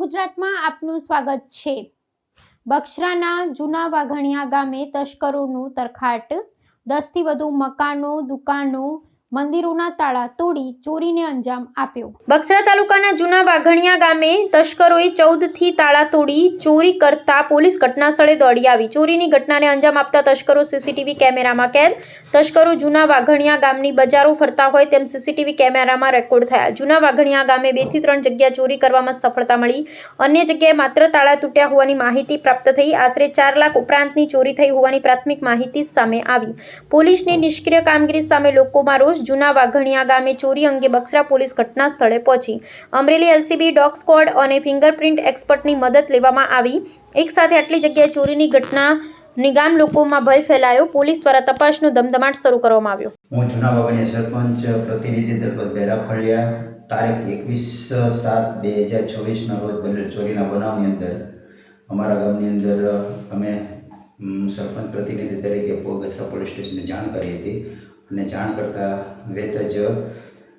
ગુજરાતમાં આપનું સ્વાગત છે। બક્સરાના જૂના વાઘણિયા ગામે તસ્કરોનું તરખાટ। 10 થી વધુ મકાનો, દુકાનો, મંદિરોના તાળા તોડી ચોરીને અંજામ આપ્યો। બક્સરા તાલુકાના જૂના વાઘણિયા ગામે તસ્કરોએ 14 થી તાળા તોડી ચોરી કરતા પોલીસ ઘટના સ્થળે દોડી આવી। ચોરીની ઘટનાને અંજામ આપતા તસ્કરો સીસીટીવી કેમેરામાં કેદ। તસ્કરો જૂના વાઘણિયા ગામની બજારો ફરતા હોય તેમ સીસીટીવી કેમેરામાં રેકોર્ડ થયા। જૂના વાઘણિયા ગામે 2 થી 3 જગ્યા ચોરી કરવામાં સફળતા મળી। અન્ય જગ્યાએ માત્ર તાળા તૂટ્યા હોવાની માહિતી પ્રાપ્ત થઈ। આશરે 4 લાખ ઉપરાંતની ચોરી થઈ હોવાની પ્રાથમિક માહિતી સામે આવી। પોલીસની નિષ્ક્રિય કામગીરી સામે લોકોમાં રોષ। જૂના વાઘણિયા ગામે ચોરી અંગે બક્સરા પોલીસ ઘટના સ્થળે પહોંચી। અમરેલી એલસીબી, ડોગ સ્ક્વોડ અને ફિંગરપ્રિન્ટ એક્સપર્ટની મદદ લેવામાં આવી। એક સાથે આટલી જગ્યાએ ચોરીની ઘટનાની ગામ લોકોમાં ભય ફેલાયો। પોલીસ દ્વારા તપાસનો ધમધમાટ શરૂ કરવામાં આવ્યો। હું જૂના વાઘણિયા સરપંચ પ્રતિનિધિ દલપત બેરાખળિયા તારીખ 21/7/2026 રોજ બનેલ ચોરીના બનાવની અંદર અમારા ગામની અંદર અમે સરપંચ પ્રતિનિધિ તરીકે બગસરા પોલીસ સ્ટેશનને જાણ કરી હતી અને જાણ કરતાં વેત જ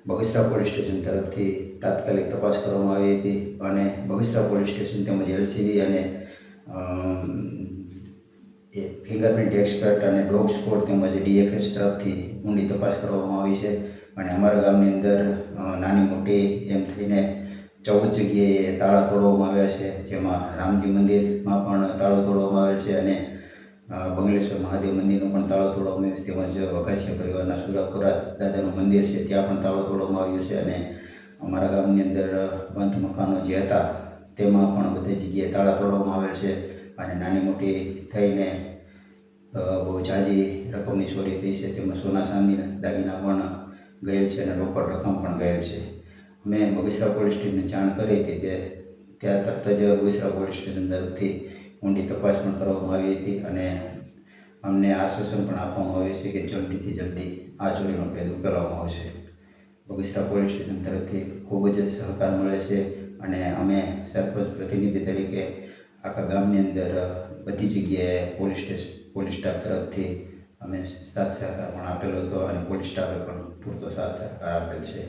બગસરા પોલીસ સ્ટેશન તરફથી તાત્કાલિક તપાસ કરવામાં આવી હતી અને બગસરા પોલીસ સ્ટેશન તેમજ એલસીબી અને ફિંગરપ્રિન્ટ એક્સપર્ટ અને ડોગ સ્ક્વોડ તેમજ ડીએફએસ તરફથી ઊંડી તપાસ કરવામાં આવી છે અને અમારા ગામની અંદર નાની મોટી એમ થઈને 14 જગ્યાએ તાળા તોડવામાં આવ્યા છે, જેમાં રામજી મંદિરમાં પણ તાળો તોડવામાં આવેલ છે અને બંગલેશ્વર મહાદેવ મંદિરનો પણ તાળો તોડવામાં આવ્યો છે, તેમજ વઘાસિયા પરિવારના સુરાપુરા દાદાનું મંદિર છે ત્યાં પણ તાળો તોડવામાં આવ્યો છે અને અમારા ગામની અંદર બંધ મકાનો જે હતા તેમાં પણ બધી જગ્યાએ તાળા તોડવામાં આવેલ છે અને નાની મોટી થઈને બહુ ઝાઝી રકમની ચોરી થઈ છે, તેમજ સોના ચાંદીના દાગીના પણ ગયેલ છે અને રોકડ રકમ પણ ગયેલ છે। મેં બગસરા પોલીસ સ્ટેશનને જાણ કરી હતી ત્યાં તરત જ બગસરા પોલીસ સ્ટેશન તરફથી ઊંડી તપાસ પણ કરવામાં આવી હતી અને અમને આશ્વાસન પણ આપવામાં આવ્યું છે કે જલ્દીથી જલ્દી આ ચોરીનો ભેદ ઉકેલવામાં આવશે। બગસરા પોલીસ સ્ટેશન તરફથી ખૂબ જ સહકાર મળે છે અને અમે સરપંચ પ્રતિનિધિ તરીકે આખા ગામની અંદર બધી જગ્યાએ પોલીસ સ્ટાફ તરફથી અમે સાથ સહકાર પણ આપેલો હતો અને પોલીસ સ્ટાફે પણ પૂરતો સાથ સહકાર આપેલ છે।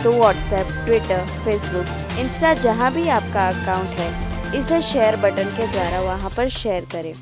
तो व्हाट्सएप, ट्विटर, फेसबुक, इंस्टा जहाँ भी आपका अकाउंट है इसे शेयर बटन के द्वारा वहाँ पर शेयर करें।